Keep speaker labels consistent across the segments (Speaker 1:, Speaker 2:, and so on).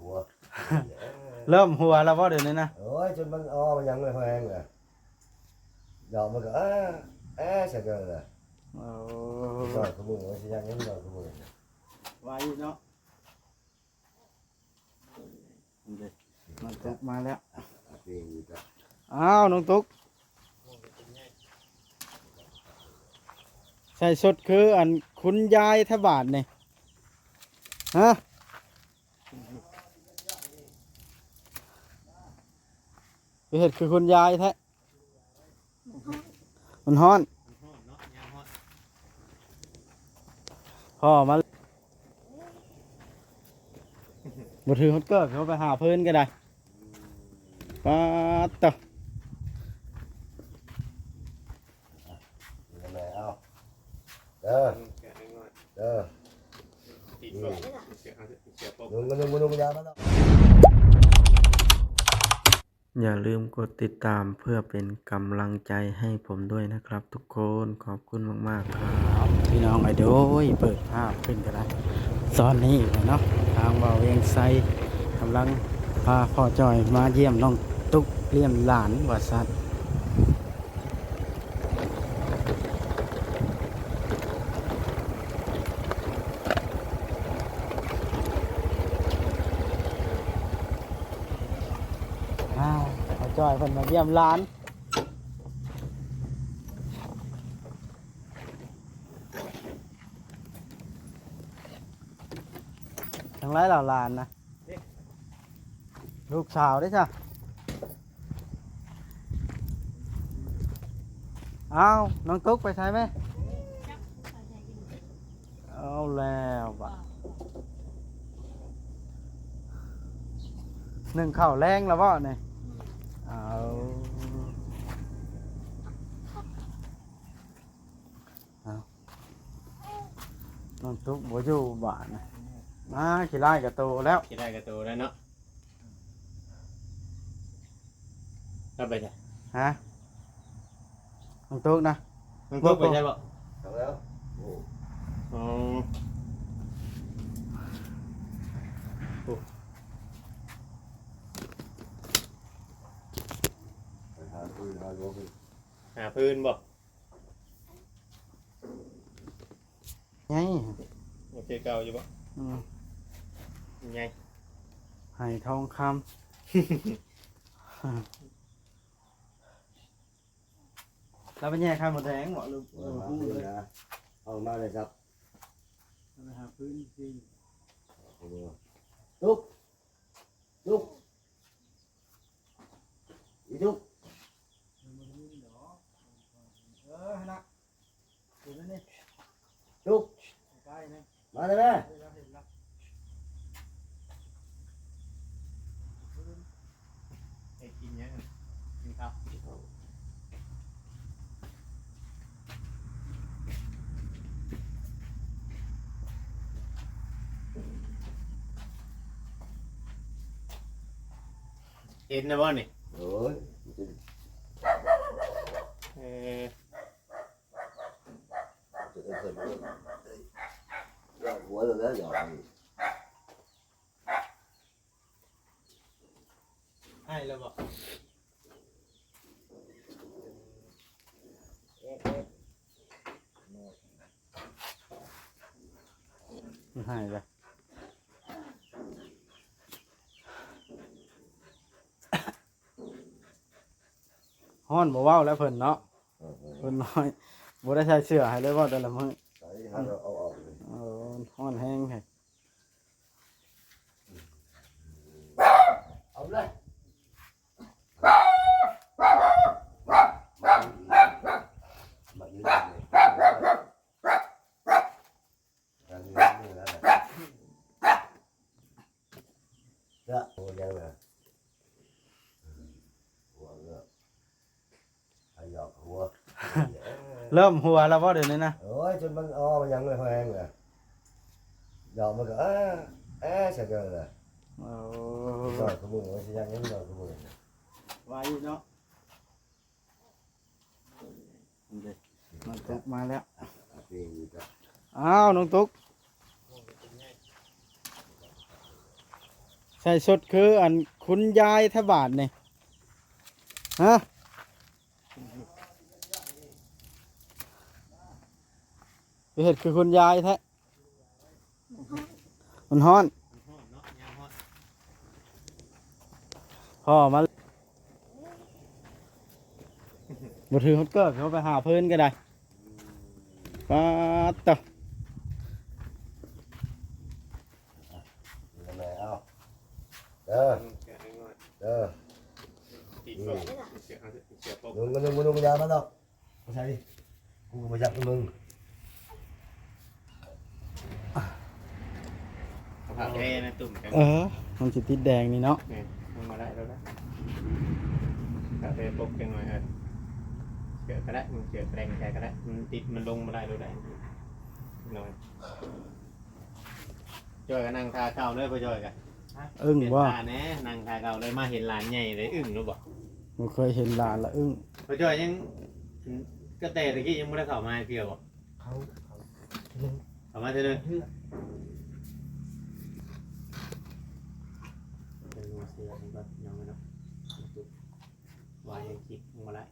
Speaker 1: หัว
Speaker 2: เริ่มหัวแล้วบ่เดี๋ยวนี้นะ
Speaker 1: โอ้ยจนมันมันยังไม่แพงเลยดอกมันก็ใช่กันเลยดอกขมุนมันจะยังไม่ดอกขมุน
Speaker 2: ไว้เนาะน้องตุ๊กมาแล้วอ้าวน้องตุ๊กใส่สดคืออันคุณยายทบาทนี่ฮะไปเห็ดคือคุณยายแท้มันฮ้อนพ่อมาบ่ถือฮอตเกิร์เขาไปหาเพิ่นก็ได้ปาดต่ออย่าลืมกดติดตามเพื่อเป็นกำลังใจให้ผมด้วยนะครับทุกคนขอบคุณมากๆครับพี่น้องไอ้โดยเปิดภาพขึ้นกันแล้วตอนนี้เนาะทางบ่าวเวียงไซกำลังพาพ่อจอยมาเยี่ยมน้องตุ๊กเลี้ยงหลานว่าสัตว์พ่อจอยเพิ่นมาเยี่ยมหลานทั้งหลายเหล่าหลานนะลูกสาวได้จ้ะอ้าวน้องตุ๊กไปใช่ไหมเอาแล้วบ่ะหนึ่งข้าวแรงแล้วบ่เนี่ยเอาน้องตุ๊กบ่อยู่บ้านนะมาขี้ไล่กระโตแล้ว
Speaker 3: ขี้ได้กระตูแล้วเนาะรับไปจ้ะ
Speaker 2: ฮะน้องตุ๊กนะ
Speaker 3: มึงพกไปใช่ป่ะ
Speaker 1: ทำแล้ว
Speaker 3: อ๋อหาพื้นบ่
Speaker 2: ไง
Speaker 3: โอเคเก่าอยู่บ่ไง
Speaker 2: หายทองคำแล้วเป็นแย่ข้าวหมดแดงเหรอลูก
Speaker 1: เอามาเลยครับ
Speaker 2: ไปหาพื้นที่
Speaker 1: ลุกอีลุก
Speaker 2: นะอยู่นั่นนี่
Speaker 1: ลุก
Speaker 2: ใกล้นะ
Speaker 1: มาเลยแม่
Speaker 3: ไอ้กินยังกินข้าวเอ็นนะบ่นี่
Speaker 1: โอ้ยหัวเลยแล้วหยอด
Speaker 3: ให้แล้วบ่
Speaker 2: หายเลยฮ้อนบ่เว้าแล้วเพิ่นเนาะเพิ่นน้อยบ่ได้ใส่เสื้อให้เลยว่าแต่ละมื้อ
Speaker 1: เอาออกเลย
Speaker 2: ฮ้อนแห้งให้
Speaker 1: เอาเลยมายืนเลยโอ้ยังเลย
Speaker 2: เริ่มหัวแล้วบ่เดี๋ยวนี้นะ
Speaker 1: โอ้ยจนมันมันยังไม่แพงเลยดอกมันก็ใช่กันเลยดอกขมุนมันจะยังไม่ดอกขมุน
Speaker 2: ไว้เนาะน้องตุ๊กมาแล้วอ้าวน้องตุ๊กใ ส่สุดคืออันคุณยายแทบาทนี่ฮะไปเห็ดคือคุณยายแท้มันฮ้อนพ่อมาบ่ถือฮอตเกอร์เขาไปหาเพิ่นก็ได้ป๊าดต่อ
Speaker 1: แม่เอาเด้อเด้อ
Speaker 3: ติดก่อนเสียปก
Speaker 1: มึงยามาดอกไม่ใช่ดิกูมาจับมึง
Speaker 3: ผักแท้นะตุ่มกัน
Speaker 2: มันสิติดแดงนี่เนาะ
Speaker 3: เนี่ยมึงมาได้แล้วนะผักแท้ปกกันหน่อยเกี่ยวก็ได้มึงเกี่ยวแรงใจก็ได้มันติดมันลงมาได้ดูได้หน่อยจอยก็นั่งทาข้าวเลยพ่อจอยกัน
Speaker 2: อึ้งว่า
Speaker 3: แน่นั่งทาข้าวเลยมาเห็นหลานใหญ่เลยอึ้งรู้บ่
Speaker 2: บ่เคยเห็นหลานละอึ้ง
Speaker 3: พ่อจอยยังก็แต่ตะกี้ยังไม่ได้เข้ามาเกี่ยวบ่
Speaker 1: เขา
Speaker 3: เข้ามาเถอะเลยเป็นหัวเสือผมก็ยังไม่เนาะวายยังคิดมาได้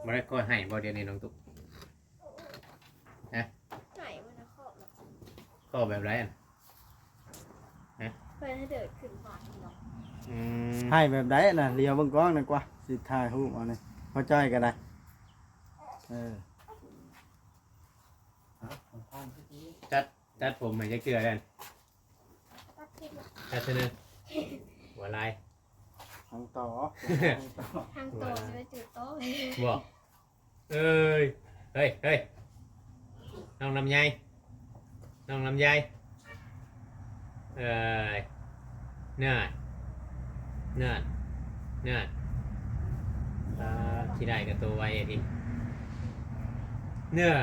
Speaker 3: มาได้ก็ให้บ่เดียวนี้น้องตุ๊ก
Speaker 4: ไหนมันจะครอบหรอ
Speaker 3: ก็แบบไรอ่ะ
Speaker 4: เพื่อให้เดินขึ้นมาเนาะ
Speaker 2: ให้แบบใดน่ะเลียวเบิ่งกล้องนั่นกว่าสิถ่ายรูปเอานี่พอจ้อยก็ได้
Speaker 3: จัดผมเหมือนจะเกลือกัน
Speaker 4: ตัดทิ้ง
Speaker 3: จัดเสนอหัวลาย
Speaker 2: ทางต่อ
Speaker 4: ทางตัวจะไปจุดโต๊ะ
Speaker 3: บอกเฮ้ยน้องลำไยเนื้อที่ได้กับตัวไว้ทีเนื้อ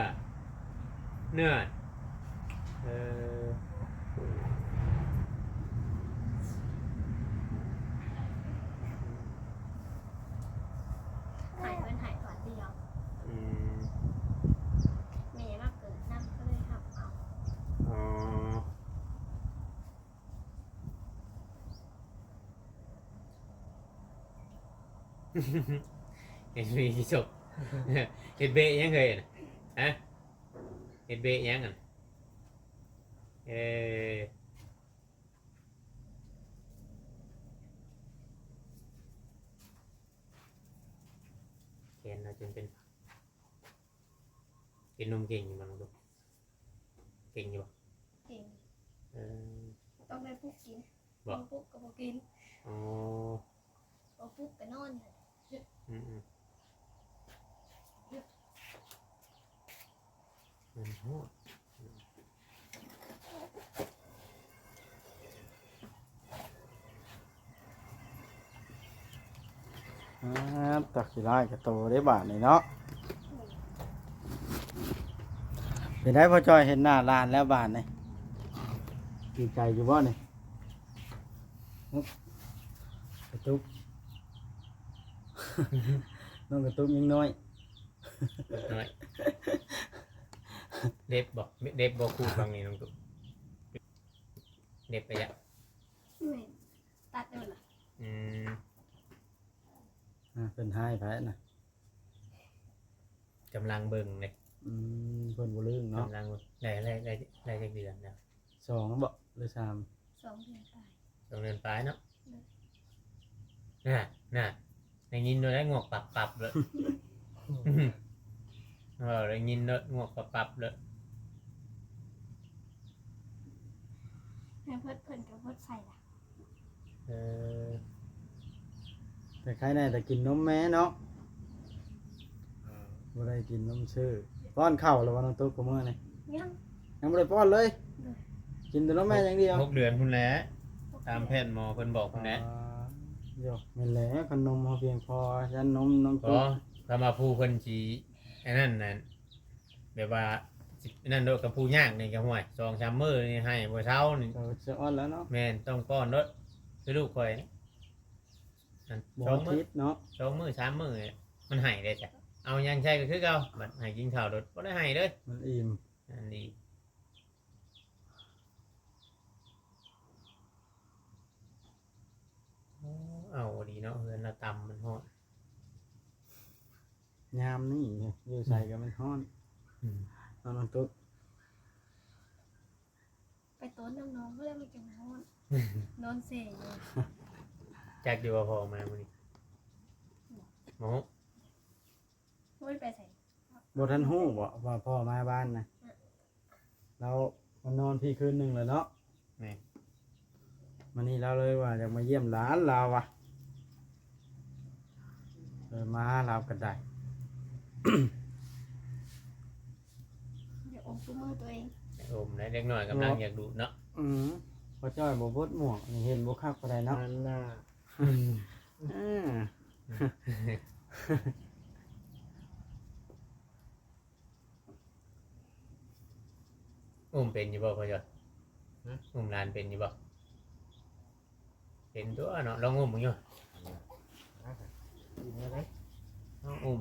Speaker 4: หายเป็นหายก่อนเดียวเมย์มากเกินนั่งก็เลยทำเอา
Speaker 3: อ๋อเห็นมีกี่ศพเห็ดเบะยังเคยฮะเห็ดเบะยังอ่ะเขียนเราจนเป็นกินนมเก่งอยู่บ้างลูกเก่งอยู่ป่ะ
Speaker 4: เก่ง
Speaker 3: อ
Speaker 4: ต้องได้ปุ๊กกิน
Speaker 3: บอก
Speaker 4: ปุ๊กก็บอกกิน
Speaker 3: อ๋อ
Speaker 4: บอกปุ๊กไปนอน
Speaker 3: มันโหด
Speaker 2: ตักสิได้กับโตได้บาทนี่เนาะเป็นได้พอจอยเห็นหน้าลานแล้วบาทนี่ดีใจอยู่บ่นี่กระตุก น้องกระตุกยังน้อย
Speaker 3: น้อยเด็บบอกคู่ฟังนี่น้องตุ๊กเด็บไปยัง
Speaker 4: ไม่ตัดเลยล่ะ
Speaker 2: เป็นให้แพ้นะ
Speaker 3: กำลังเบิ่งเลย
Speaker 2: เพิ่นบ่ลืมเนาะ
Speaker 3: กำลังได้จักเดือนแล้ว
Speaker 2: 2บ่หรือ3
Speaker 4: 2 เดือนไป
Speaker 3: 2 เดือนปลายเนาะน่ะได้ยินโดยได้งอกปับเลยได้ยินโดยงอกปับเลย
Speaker 4: แม่เพิ่นกับเพิ่นใส่ละ
Speaker 2: แต่ใครแน่แต่กินนมแม่เนาะบ่ได้กินนมชื่อป้อนข้าวแล้วว่าน้องตุ๊กก็มื้อนี่ ยังบ่ได้ป้อนเลย กินแต่นมแม่อย่างเดียว
Speaker 3: 6 เดือนพุ่นแหละตามแพทย์หมอเพิ่นบอกพุ่นแหละ
Speaker 2: โยแม่นแหละขนมเฮาเพียงพอยันนมน้อง
Speaker 3: ก็
Speaker 2: ตุ๊ก
Speaker 3: ถ้ามาผู้เพิ่นสิไอ้นั่นแบบว่าสินั่นโดดกับผู้ยากนี่ก็ห่วย 2-3 มื้อนี่ให้บ่เช้านี่
Speaker 2: เราจะอ้อนแล้วเนาะ
Speaker 3: แม่นต้องป้อนรถคือลูกข่อยอัน
Speaker 2: บ่
Speaker 3: สองมื้อ
Speaker 2: ทิศเนาะ
Speaker 3: 2 มื้อ 3 มื้อเนี่ยมันให้ได้จ้ะเอายังใช่ก็คือเก่าบัดให้กินข้าวรถบ่ได้ให้เด้อ
Speaker 2: มันอิ่ม
Speaker 3: อันนี้
Speaker 2: ามนี่อยู่ใส่ก็มันฮ้อนนอนตุ๊ก
Speaker 4: ไปต้นน้องๆก็เลยมันจะนอนนอนเสียอยู่
Speaker 3: จากอยู่ว่าพอมามื้อนี้โม
Speaker 4: ไม่ไปใส่
Speaker 2: บ่ทันฮู้บ่ว่าพ่อมาบ้านนะเรามานอนพี่คืนหนึงแล้วเนาะ
Speaker 3: นี่
Speaker 2: วันนี้เราเลยว่าอยากมาเยี่ยมหลานเราว่ะเลยมาเราก็ได้
Speaker 4: เดี๋ยวอมตู้มือตัวเอง
Speaker 3: โอมนะเด็กน้อยกำลังอยากดูเนาะ
Speaker 2: พอจ้อยบ่บดหมวกนี่เห็นบ่คักปานใดเนาะ
Speaker 1: นั่นน่ะ
Speaker 2: อ่า
Speaker 3: เป็นอยู่บ่พ่อจ้ะหลานเป็นอยู่บ่เป็นตัวเนาะลองมึงอยู่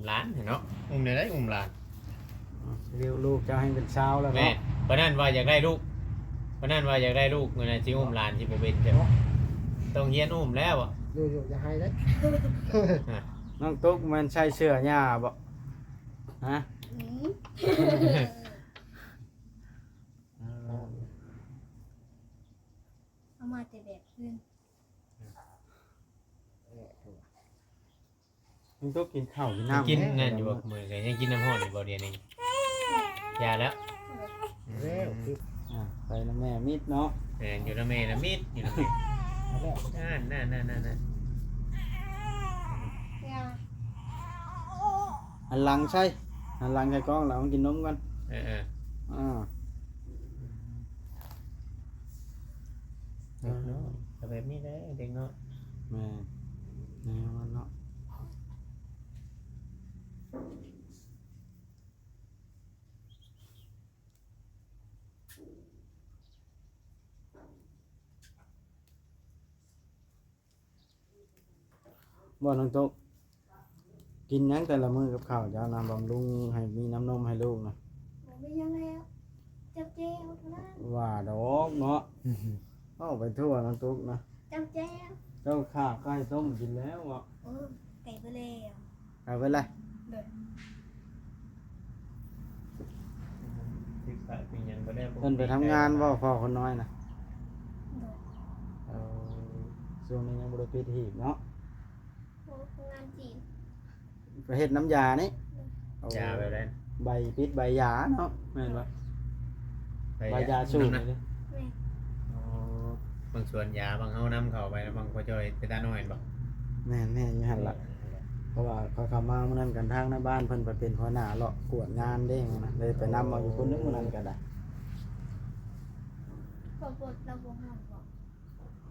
Speaker 3: หลานเนาะได้หลาน
Speaker 2: เลี้ยวลูกเจ้าให้เป็นเช้าแล้ว
Speaker 3: แม่
Speaker 2: เนาะ
Speaker 3: เพราะนั้นว่าอยากได้ลูกเงินน่ะสิหลานสิบ่เป็นจ้ะต้องเฮียนแล้วอ่ะ
Speaker 1: อยู่จะให้ได้
Speaker 2: น้องตุ๊กมันใช่เสื้อหญ้าบ่ฮะ
Speaker 4: เอามาแต่แบบขึ้น
Speaker 2: น้องตุ๊กกินข้าวกินน้ำ
Speaker 3: กินนั่นอยู่บ่มื้อก็ยังกินน้ำร้อนอยู่บ่เดี๋ยวนี้ยาแล้ว
Speaker 1: แล้วคือ
Speaker 2: ไปนะแม่มิดเนาะ
Speaker 3: อยู่นำแม่น่ะมิดอยู่นำแม่นั่น
Speaker 4: ยา
Speaker 2: หันหลังใช่หันหลังใส่กล้องแล้วกินนมกัน
Speaker 3: เออ
Speaker 2: อ่า
Speaker 3: เด็กน้อยก็แบบนี้แหละเด็กน้อย
Speaker 2: แม่แนวเนาะบ่น้องตุ๊กกินหยังแต่ละมื้อกับข้าวเจ้าน้ำบำรุงให้มีน้ำนมให้ลูกนะ
Speaker 4: ผมไม่ยังแล้วเจ้าเจ้าเท่านั้น
Speaker 2: ว่าดอกเนาะเอาไปทั่วน้องตุ๊กนะ
Speaker 4: เจ้าเจ้า
Speaker 2: เจ้าข้าไก่ต้มกินแล้วอ่ะ
Speaker 4: ไก่ไปแล้ว
Speaker 2: เอาไปเลย
Speaker 4: เด้อ
Speaker 3: ที่ขายเป็นหยังบ่ได้
Speaker 2: เพิ่นไปทำงานบ่พ่อคนน้อยนะ
Speaker 4: เด้อ
Speaker 2: ช่วงนี้ยังบ่ได้ปิดหีบเนาะ
Speaker 4: โอ้งานจีน
Speaker 2: ไปเฮ็ดน้ำยานี่เอา
Speaker 3: ยาแบบนั้น
Speaker 2: ใบปิดใบยาเนาะแม่นบ่ใบยาสูบนี่
Speaker 4: แม่
Speaker 3: บางส่วนยาบางเฮานำเข้าไปแล้วบางก็จ่อยไปตาน้อยบ่
Speaker 2: แม่นอยู่หั่นล่ะเพราะว่าเขาเข้ามามื้อนั้นกันทางในบ้านเพิ่นไปเป็นหัวหน้าเลาะกวดงานเด้งนะเลยไปนำเอาอยู่คนนึงมื้อนั้นก็ได้
Speaker 4: พอปวดเราบ่ห้องบอก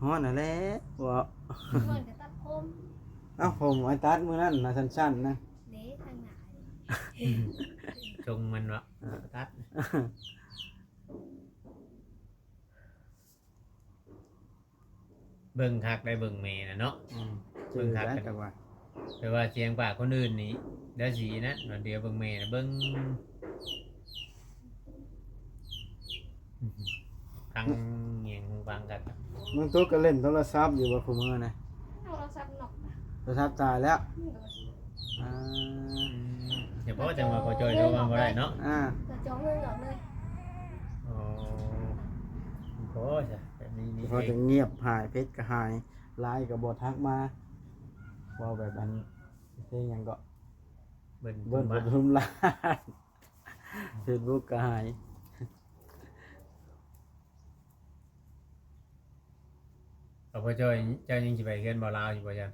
Speaker 2: ฮ้อนน่ะแหละบ่
Speaker 4: มันก็ตัดผม
Speaker 2: เอ้าผมไอ้ตัดมื้อนั้นน่ะสั้นๆนะ
Speaker 4: เด้ทางหน้า
Speaker 3: จงมันวะตัดเบิ่งคักได้เบิ่งแม่น่ะเนาะ
Speaker 2: เบิ่งคักกันว่า
Speaker 3: แต่ว่าเสียงปากคนอื่นนี่เดี๋ยวสินะเดี๋ยวเบิ่งแม่น่ะเบิ่งฟังเงียงหูฟังกัน
Speaker 2: น้องตุ๊กก็เล่นโทรศัพท์อยู่บ่คุมื้อนะ
Speaker 4: เอาเราซับหนอกนะ
Speaker 2: โทรศัพท์ตายแล้ว อ่า
Speaker 3: เดี๋ยวเพราะว่าจังหวะพอจอยโทรมาบ่ได้เนาะ
Speaker 4: เราจ้องเลยหยอกเลย
Speaker 3: อ๋อโอ้ยแบบนี้นี่
Speaker 2: พอจะเงียบหายเพชรก็หายไลน์ก็บ่ทักมาว่าแบบอันเพลงหยังก็
Speaker 3: เบิ่น
Speaker 2: เบิ้ลปทุมราช Facebook ก็หาย
Speaker 3: เอาพอจอยเจ้ายังสิไปเฮือนบ่ลาวอยู่บ่จัง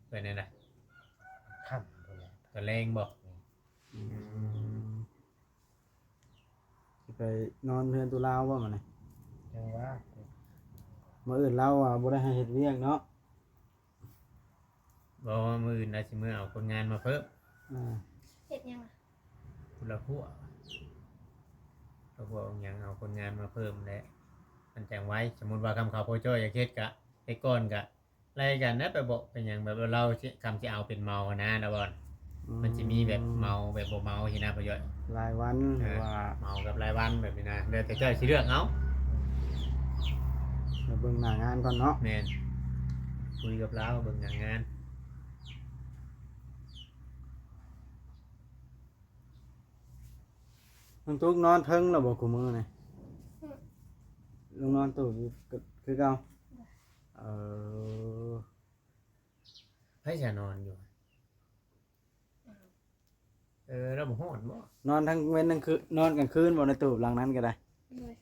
Speaker 3: ไปไหนน่ะ
Speaker 1: ค่ำตัวนี้
Speaker 3: ตะแรงบ่
Speaker 2: สิไปนอนเพื่อนตุลาวว่ามันน่ะ
Speaker 1: ยังว่า
Speaker 2: มื้ออื่นเราอ่ะบ่ได้ให้เฮ็ดเวียกเนาะ
Speaker 3: บ่ว่ามื้ออื่นน่ะสิมื้อเอาคนงานมาเพิ่ม
Speaker 2: อ่า
Speaker 4: เห็ดยังอ่ะ
Speaker 3: คนละหัวหยังเอาคนงานมาเพิ่มแหละมันแจ้งไว้สมมุติว่าคำเขาพอจอยอยากเฮ็ดกะไอ้ก้อนกะรายกันนะไปบอกเป็นหยังแบบเราสิคำสิเอาเป็นเมานะนะบอลมันจะมีแบบเมาแบบบ่เมาที่น่าประโยชน์
Speaker 2: รายวันหรือว่า
Speaker 3: เมากับรายวันแบบนี้นะเดี๋ยวแต่จ้อยสิเลือกเอา
Speaker 2: ไปเบิ่งหน้างานก่อนเนาะ
Speaker 3: แม่นคุยกับเราเบิ่งอย่างงาน
Speaker 2: น้องตุ๊กนอนเทิงแล้วบ่กูมือนี่ลุงนอนตู่อยู่คือเก่าเออ
Speaker 3: ไผจะนอนอยู่เราบ่ฮ้อนบ่
Speaker 2: นอนทั้งเว้นทั้งคืนนอนกลางคืนบ่ในตู้หลังนั้นก็ได้
Speaker 4: เลย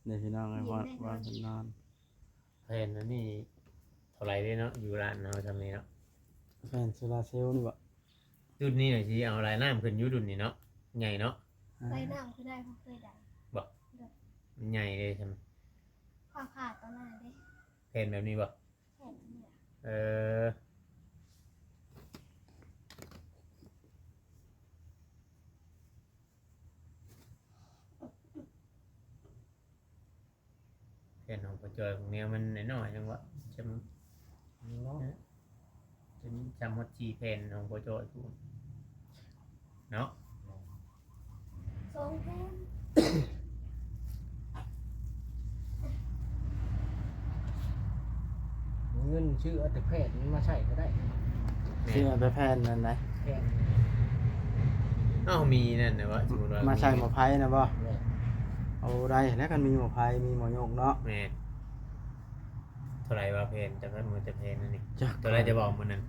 Speaker 2: เดี๋ยวพี่น้องให้บ่เพิ่นนอน
Speaker 3: แผ่นอันนี้เท่าไหร่เด้เนาะอยู่ร้านเฮาทำนี้เนาะ
Speaker 2: แฟนโซลาร์เซลล์นี่บ่
Speaker 3: ดุนนี้น่ะสิเอาลายน้ำขึ้นอยู่ดุนนี่เนาะใหญ่เนาะ
Speaker 4: ไล่น้ำคือได้เพราะเคยได้
Speaker 3: มันใหญ่เลยใช่ไหม
Speaker 4: ความขาดตอนนั้นเด้
Speaker 3: แผ่นแบบนี้บ่
Speaker 4: แข็งเนี่ย
Speaker 3: เออแผ่นของประจอยของเนี้ยมันน้อยๆจังวะจำจำฮอดจีแผ่นของประจอยพูดเนาะ
Speaker 4: ทรงแพง
Speaker 5: เงินชื่อเอาแต่แพทย์นี่มาใช้ก็ได้
Speaker 2: เชื่อไปแพนนั่นไหน
Speaker 5: แพทย์
Speaker 3: เอ้ามีนั่นนะวะสมมุติว่า
Speaker 2: มาใช้หมอไผนะบ่
Speaker 5: แม่
Speaker 2: เอาได้แล้วกันมีหมอไผมีหมอโยกเนาะ
Speaker 3: แม่เท่าไหร่ว่าเพนจากนั้นมือจะเพนนั่นนี่
Speaker 2: จัก
Speaker 3: ตัวไรจะบอกมันนั่น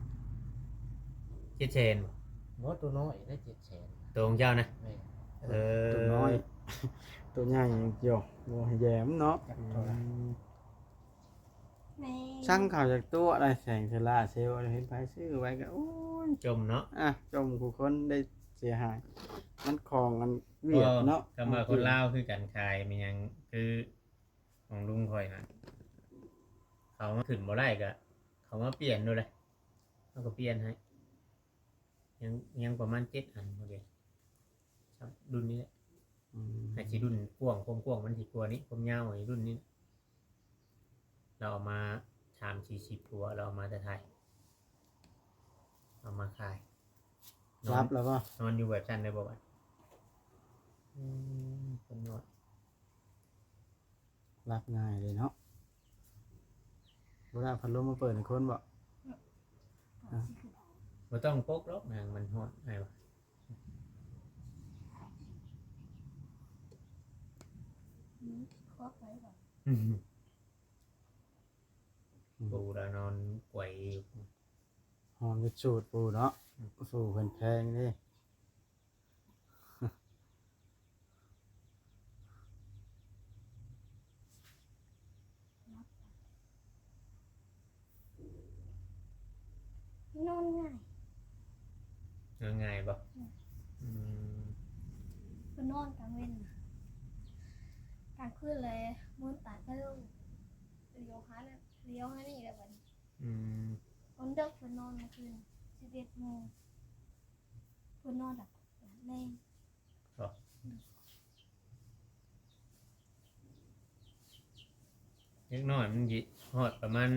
Speaker 3: เจดเชนบ่
Speaker 5: หมอตัวน้อยได้700,000
Speaker 3: ตัวของเจ้านะ
Speaker 5: แม่
Speaker 3: เออ
Speaker 2: ตัวน้อย ตัวใหญ่เกี่ยวบ่ให้แย้มเนาะ
Speaker 5: จักเท่าไหร่
Speaker 4: ใน
Speaker 2: ช่างข่าวจากตัวอะไรแสงโซลาร์เซลล์เห็นไผซื้อไว้ก็โอ้ย
Speaker 3: จมเนาะ
Speaker 2: อ่ะจมกูคนได้เสียหาย มันของมันเวียดเนาะ
Speaker 3: ก็มาคนลาวคือกันขายมันยังคือของลุงคอยนะเขามาขึ้นบ่ได้ก็เขามาเปลี่ยนดูเลยเขาก็เปลี่ยนให้ยังประมาณ7 อันพอดีครับรุ่นนี้แหละ
Speaker 2: อืม
Speaker 3: ไอ้ที่รุ่นกว้างความกว้างมันสิกว่านี้ความยาวไอ้รุ่นนี้ เราเอามา30-40ตัวเราเอามาแต่ไทยเอามาขายนอ
Speaker 2: รั
Speaker 3: น
Speaker 2: บแล้วป่ะ
Speaker 3: นอนอยู่แบบชั้นได้บ่วะคนนอน
Speaker 2: รับง่ายเลยเนาะบ่ได้พัดลมมาเปิดให้คนบ่
Speaker 3: บ่ต้องปกหรอกนางมันฮอดไงวะ
Speaker 4: ครอบไว้ก่อน
Speaker 3: ปูเรานอนป่วยอยู่
Speaker 2: หอมจะสูตรปูเนาะสู่เพิ่นแพงเด้
Speaker 4: นอนง่าย
Speaker 3: นอนง่ายบ่ม
Speaker 4: คือนอนกลางเว้นน่ะกลางคืนเลยมุนตาก็ลงเลี้ยวหานั่นเลี้ยวหานี่แหละบัดนี้
Speaker 3: อืม
Speaker 4: คนเด็กคนนอนเมื่อคืน11 โมงคนนอนดับแรง
Speaker 3: เล็กน้อยมันสิฮอดประมาณ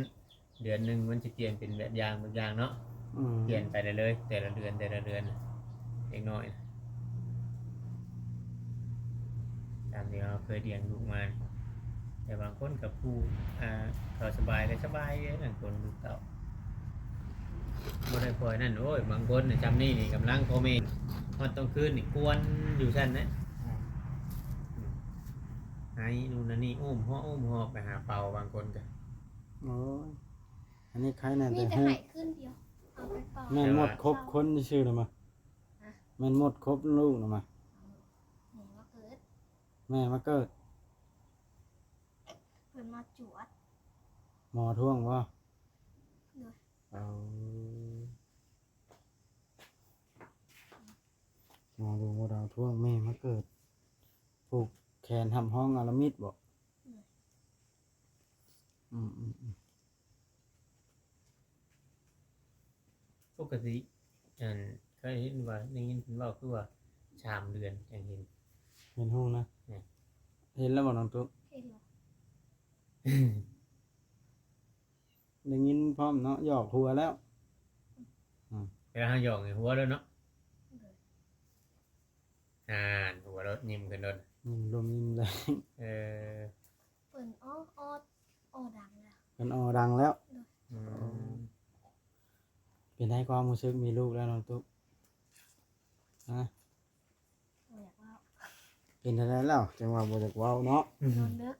Speaker 3: เดือนหนึงมันสิเปลี่ยนเป็นแบบอย่างบางอย่างเนาะ
Speaker 2: อืม
Speaker 3: เปลี่ยนไปเลยๆแต่ละเดือนน่ะเล็กน้อยน่ะตามที่เราเคยเลี้ยงลูกมาแต่บางคนกับผู้เขาสบายก็สบายเลยบางคนลูกเต่าบ่ได้ปล่อยนั่นโอ้ยบางคนน่ะจำนี่กำลังโคเมนฮอดต้องคืนนี่กวนอยู่ซั่นนะไอ้นู่นนั่นนี่อุ้มหอบไปหาเป่าบางคนก็
Speaker 2: โอ้ยอันนี้ใครน่ะ
Speaker 4: มี
Speaker 2: แต่
Speaker 4: แต่
Speaker 2: ฮู้
Speaker 4: หายขึ้นเดียวเอาไปเป่า
Speaker 2: แม่นหมดครบคนที่ชื่อน่ะมาแม่นหมดครบลูกน่ะมา
Speaker 4: หนีมาเกิด
Speaker 2: แม่มาเกิด
Speaker 4: เพิ่นมาจวด
Speaker 2: หมอท่วงบ่
Speaker 4: เลย
Speaker 2: เอาหมอดูบ่ดาวท่วงแม่มาเกิดผูกแขนทำห้องอารามิดบ่อืม
Speaker 3: ปกติเคยเห็นว่าได้ยินเพิ่นเว้าคือว่า3 เดือนอย่างเห็น
Speaker 2: เห็นห้องนะ
Speaker 3: เนี่ย
Speaker 2: เห็นแล้วบ่น้องตุ๊ก
Speaker 4: เห็นเหรอ
Speaker 2: ได้ยินพร้อมเนาะหยอกหัวแล้ว
Speaker 3: เวลาหยอกในหัวแล้วเนาะหัวรถยิ้มขึ้นรถ
Speaker 2: ลมยิ้มแรง
Speaker 3: เออ
Speaker 4: เปิ่นอ้อดังแล้ว
Speaker 2: เป็นออดังแล้ว
Speaker 3: อืม
Speaker 2: เป็นให้ความรู้สึกมีลูกแล้วน้องตุ๊กฮะ
Speaker 4: บ่อยากเล่า
Speaker 2: เป็นอะไรแล้วจังว่าบ่จักเว้าเนาะ
Speaker 4: นอนดึก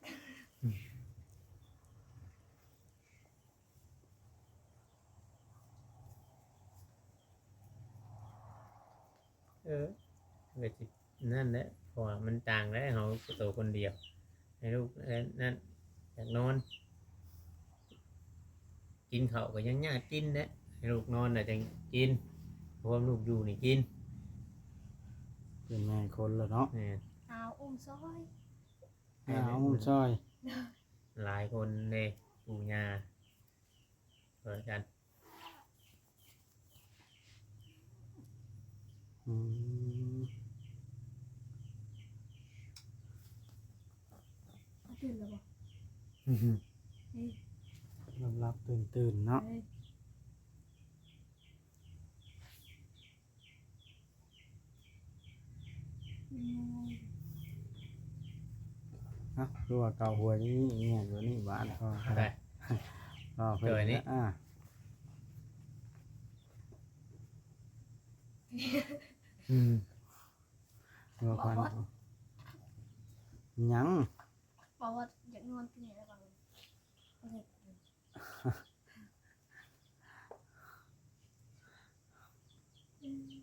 Speaker 3: เออเวทีนั่นแหละเพราะว่ามันต่างแล้วเขาตัวคนเดียวให้ลูกนั่นอยากนอน กินเขาวก็ยังยากกินนะให้ลูกนอนน่ะจังกินเพราะว่าลูกอยู่นี่กิน
Speaker 2: เป็นแม่คนแล้วเนาะ
Speaker 3: นี่
Speaker 4: เอาอุ้มซอย
Speaker 2: เอาซอย
Speaker 3: หลายคนเลยปู่ย่าเปิดกัน
Speaker 2: อืม
Speaker 4: เอาตื่นแล้วบ่เฮ้ย
Speaker 2: รับๆตื่นๆเนาะ
Speaker 4: เฮ้ยอืม
Speaker 2: ฮะคือว่าเกาหัวนี่เนี่ยอยู่นี่บ้านก็
Speaker 3: ได้
Speaker 2: ก็เพิ่
Speaker 3: เจอนี่
Speaker 2: อ่า เมื่อก่อนยัง
Speaker 4: บอกว่าอยากนอนที่ไหนแล้วบ้างโอเคอืม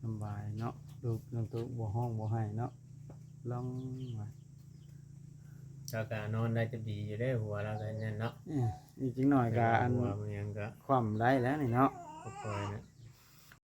Speaker 2: สบายเนาะลูกน้องตุ๊กบ่ห้องบ่ให้เนาะลองไว้
Speaker 3: เราก็นอนได้จะดีอยู่ได้หัวเราก็นั่นเนาะ
Speaker 2: อีกจังหน่อยก็อัน
Speaker 3: หัวมันยังก็
Speaker 2: ความได้แล้วนี่เนาะ
Speaker 3: คอยนะ